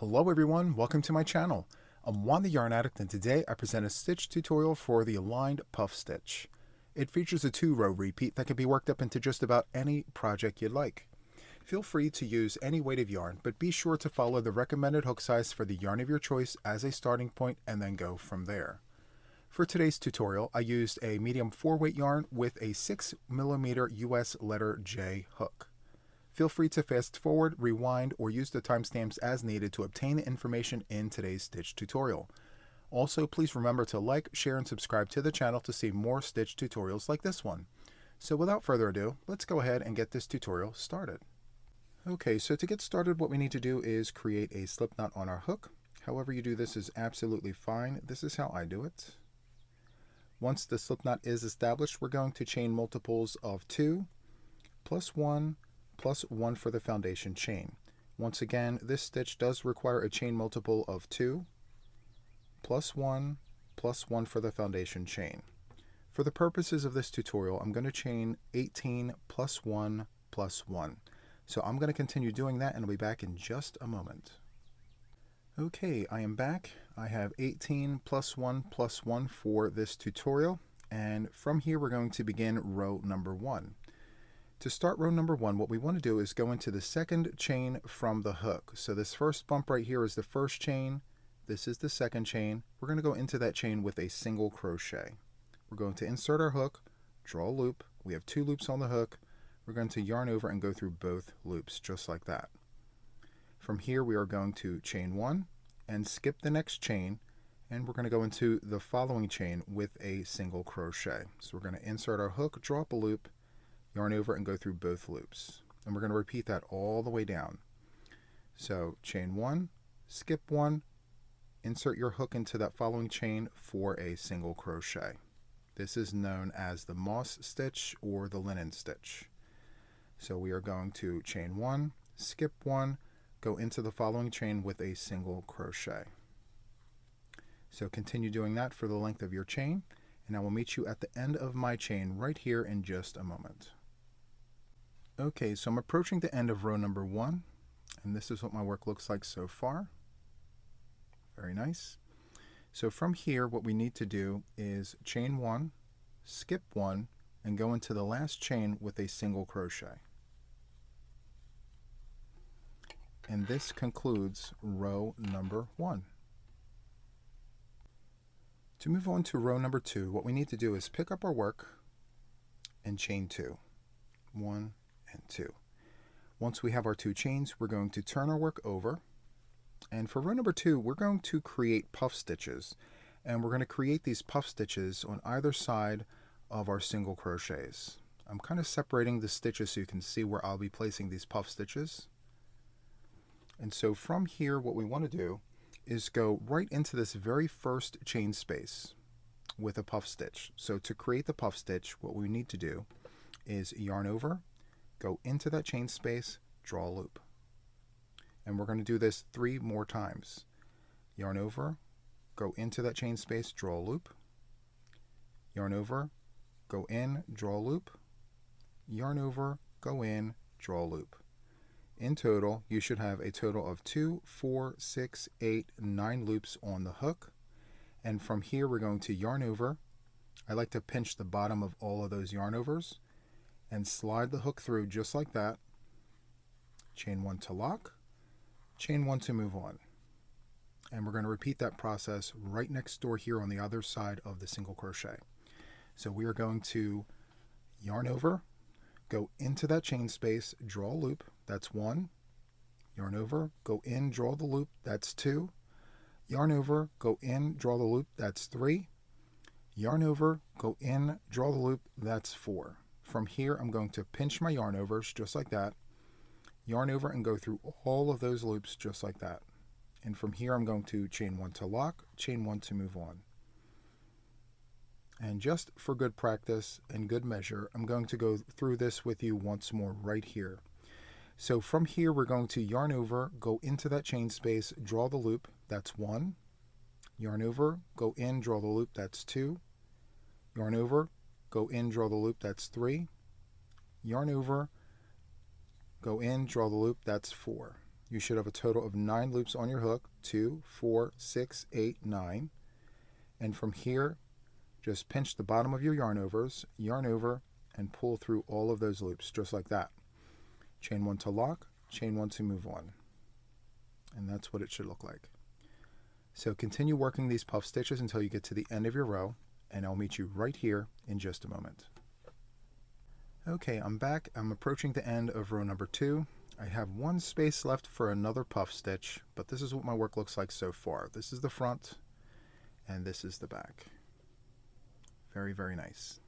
Hello everyone, welcome to my channel. I'm Juan the Yarn Addict, and today I present a stitch tutorial for the aligned puff stitch. It features a 2-row repeat that can be worked up into just about any project you'd like. Feel free to use any weight of yarn, but be sure to follow the recommended hook size for the yarn of your choice as a starting point and then go from there. For today's tutorial, I used a medium 4-weight yarn with a 6mm US letter J hook. Feel free to fast forward, rewind, or use the timestamps as needed to obtain the information in today's stitch tutorial. Also, please remember to like, share, and subscribe to the channel to see more stitch tutorials like this one. So without further ado, let's go ahead and get this tutorial started. Okay, so to get started, what we need to do is create a slip knot on our hook. However you do this is absolutely fine. This is how I do it. Once the slip knot is established, we're going to chain multiples of 2 plus 1 plus 1 for the foundation chain. Once again, this stitch does require a chain multiple of 2 plus 1 plus 1 for the foundation chain. For the purposes of this tutorial, I'm going to chain 18 plus 1 plus 1. So I'm going to continue doing that and I'll be back in just a moment. Okay, I am back. I have 18 plus 1 plus 1 for this tutorial, and from here we're going to begin row number 1. To start row number 1, what we want to do is go into the second chain from the hook. So this first bump right here is the first chain. This is the second chain. We're going to go into that chain with a single crochet. We're going to insert our hook, draw a loop. We have 2 loops on the hook. We're going to yarn over and go through both loops just like that. From here we are going to chain 1 and skip the next chain, and we're going to go into the following chain with a single crochet. So we're going to insert our hook, draw up a loop, yarn over and go through both loops, and we're going to repeat that all the way down. So chain 1, skip 1, insert your hook into that following chain for a single crochet. This is known as the moss stitch or the linen stitch. So we are going to chain 1, skip 1, go into the following chain with a single crochet. So continue doing that for the length of your chain, and I will meet you at the end of my chain right here in just a moment. Okay, so I'm approaching the end of row number 1, and this is what my work looks like so far. Very nice. So from here, what we need to do is chain 1, skip 1, and go into the last chain with a single crochet. And this concludes row number 1. To move on to row number 2, what we need to do is pick up our work and chain 2. 1 and 2. Once we have our 2 chains, we're going to turn our work over, and for row number 2 we're going to create puff stitches, and we're going to create these puff stitches on either side of our single crochets. I'm kind of separating the stitches so you can see where I'll be placing these puff stitches. And so from here what we want to do is go right into this very first chain space with a puff stitch. So to create the puff stitch, what we need to do is yarn over, go into that chain space, draw a loop. And we're going to do this 3 more times. Yarn over, go into that chain space, draw a loop. Yarn over, go in, draw a loop. Yarn over, go in, draw a loop. In total, you should have a total of 2, 4, 6, 8, 9 loops on the hook. And from here we're going to yarn over. I like to pinch the bottom of all of those yarn overs and slide the hook through just like that. Chain 1 to lock, chain 1 to move on. And we're going to repeat that process right next door here on the other side of the single crochet. So we are going to yarn over, go into that chain space, draw a loop, that's 1. Yarn over, go in, draw the loop, that's 2. Yarn over, go in, draw the loop, that's 3. Yarn over, go in, draw the loop, that's 4. From here I'm going to pinch my yarn overs just like that, yarn over and go through all of those loops just like that. And from here I'm going to chain 1 to lock, chain 1 to move on. And just for good practice and good measure, I'm going to go through this with you once more right here. So from here we're going to yarn over, go into that chain space, draw the loop, that's 1. Yarn over, go in, draw the loop, that's 2. Yarn over, go in, draw the loop, that's 3. Yarn over, go in, draw the loop, that's 4. you should have a total of 9 loops on your hook. 2, 4, 6, 8, 9. And from here, just pinch the bottom of your yarn overs, yarn over, and pull through all of those loops, just like that. Chain 1 to lock, chain 1 to move on. And that's what it should look like. So continue working these puff stitches until you get to the end of your row, and I'll meet you right here in just a moment. Okay, I'm back. I'm approaching the end of row number 2. I have one space left for another puff stitch, but this is what my work looks like so far. This is the front, and this is the back. Very, very nice.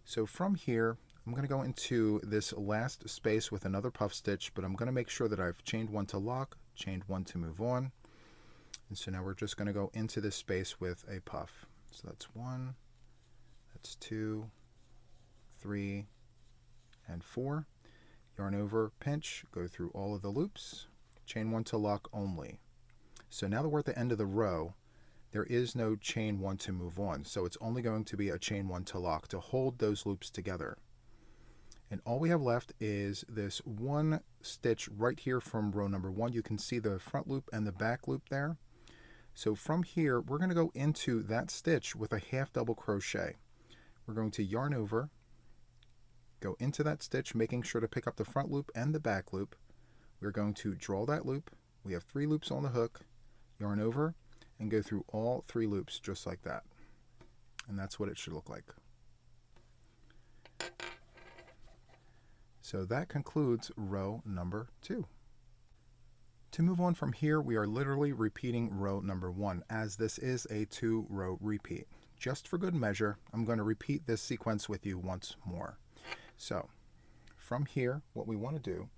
So from here, I'm going to go into this last space with another puff stitch, but I'm going to make sure that I've chained 1 to lock, chained 1 to move on. And so now we're just going to go into this space with a puff. So that's 1, that's 2, 3, and 4. Yarn over, pinch, go through all of the loops, chain 1 to lock only. So now that we're at the end of the row, there is no chain 1 to move on, so it's only going to be a chain 1 to lock to hold those loops together. And all we have left is this one stitch right here from row number 1. You can see the front loop and the back loop there. So from here, we're going to go into that stitch with a half double crochet. We're going to yarn over, go into that stitch, making sure to pick up the front loop and the back loop. We're going to draw that loop. We have 3 loops on the hook, yarn over, and go through all 3 loops just like that. And that's what it should look like. So that concludes row number 2. To move on from here, we are literally repeating row number 1, as this is a 2-row repeat. Just for good measure, I'm going to repeat this sequence with you once more. So from here, what we want to do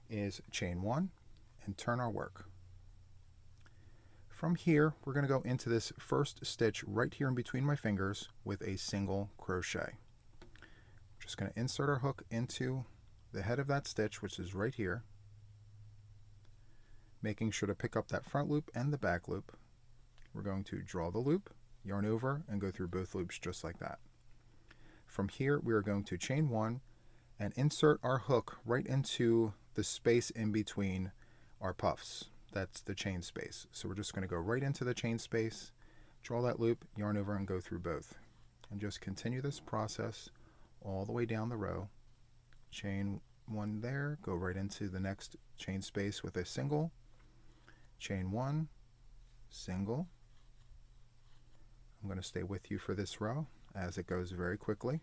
is chain 1 and turn our work. From here, we're going to go into this first stitch right here in between my fingers with a single crochet. Just going to insert our hook into the head of that stitch, which is right here, making sure to pick up that front loop and the back loop. We're going to draw the loop, yarn over, and go through both loops just like that. From here, we are going to chain 1 and insert our hook right into the space in between our puffs. That's the chain space. So we're just going to go right into the chain space, draw that loop, yarn over, and go through both. And just continue this process all the way down the row. Chain 1 there, go right into the next chain space with a single, chain 1, single. I'm going to stay with you for this row as it goes very quickly.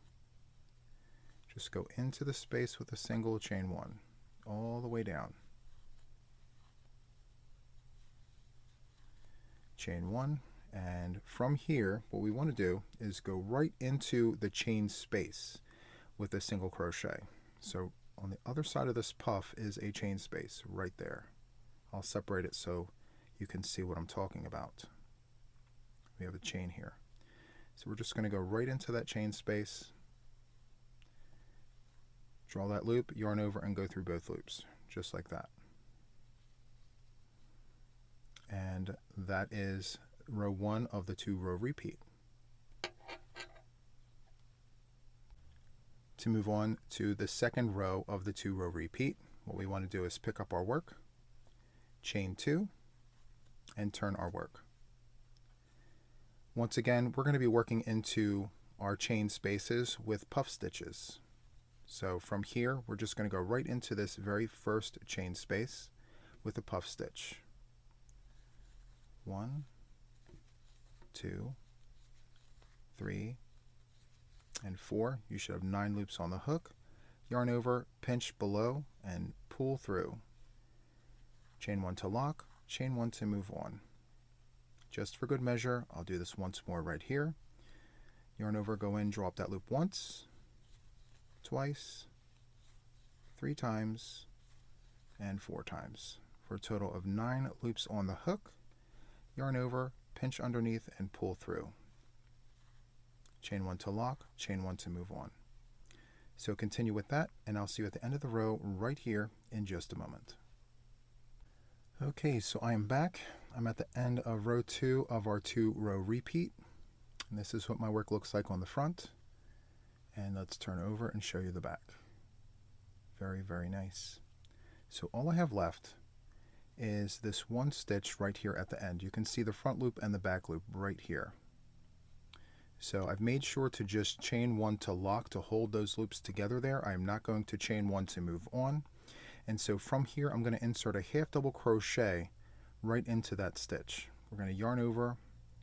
Just go into the space with a single, chain 1, all the way down. Chain 1, and from here, what we want to do is go right into the chain space with a single crochet. So on the other side of this puff is a chain space right there. I'll separate it so you can see what I'm talking about. We have a chain here. So we're just going to go right into that chain space, draw that loop, yarn over, and go through both loops, just like that. And that is row 1 of the 2-row repeat. To move on to the second row of the 2-row repeat, what we want to do is pick up our work, chain 2, and turn our work. Once again, we're going to be working into our chain spaces with puff stitches. So from here, we're just going to go right into this very first chain space with a puff stitch. 1, 2, 3, and 4. You should have 9 loops on the hook. Yarn over, pinch below, and pull through. Chain 1 to lock, chain 1 to move on. Just for good measure, I'll do this once more right here. Yarn over, go in, draw up that loop once, twice, 3 times, and 4 times, for a total of 9 loops on the hook. Yarn over, pinch underneath, and pull through. Chain 1 to lock, chain 1 to move on. So continue with that, and I'll see you at the end of the row right here in just a moment. Okay, so I am back. I'm at the end of row 2 of our 2-row repeat. And this is what my work looks like on the front. And let's turn over and show you the back. Very, very nice. So all I have left is this one stitch right here at the end. You can see the front loop and the back loop right here. So I've made sure to just chain one to lock to hold those loops together there. I'm not going to chain one to move on. And so from here I'm going to insert a half double crochet right into that stitch. We're going to yarn over,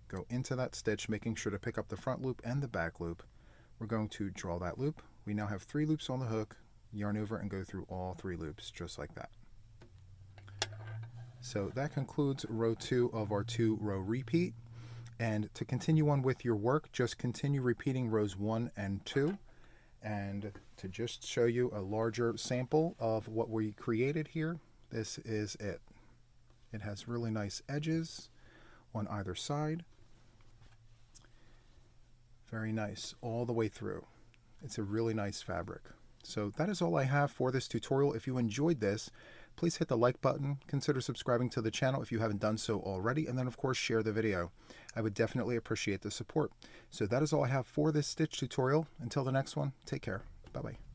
go into that stitch, making sure to pick up the front loop and the back loop. We're going to draw that loop. We now have 3 loops on the hook, yarn over and go through all 3 loops just like that. So that concludes row 2 of our 2-row repeat. And to continue on with your work, just continue repeating rows 1 and 2. And to just show you a larger sample of what we created here, this is it. It has really nice edges on either side. Very nice all the way through. It's a really nice fabric. So that is all I have for this tutorial. If you enjoyed this, please hit the like button, consider subscribing to the channel if you haven't done so already, and then of course share the video. I would definitely appreciate the support. So that is all I have for this stitch tutorial. Until the next one, take care. Bye-bye.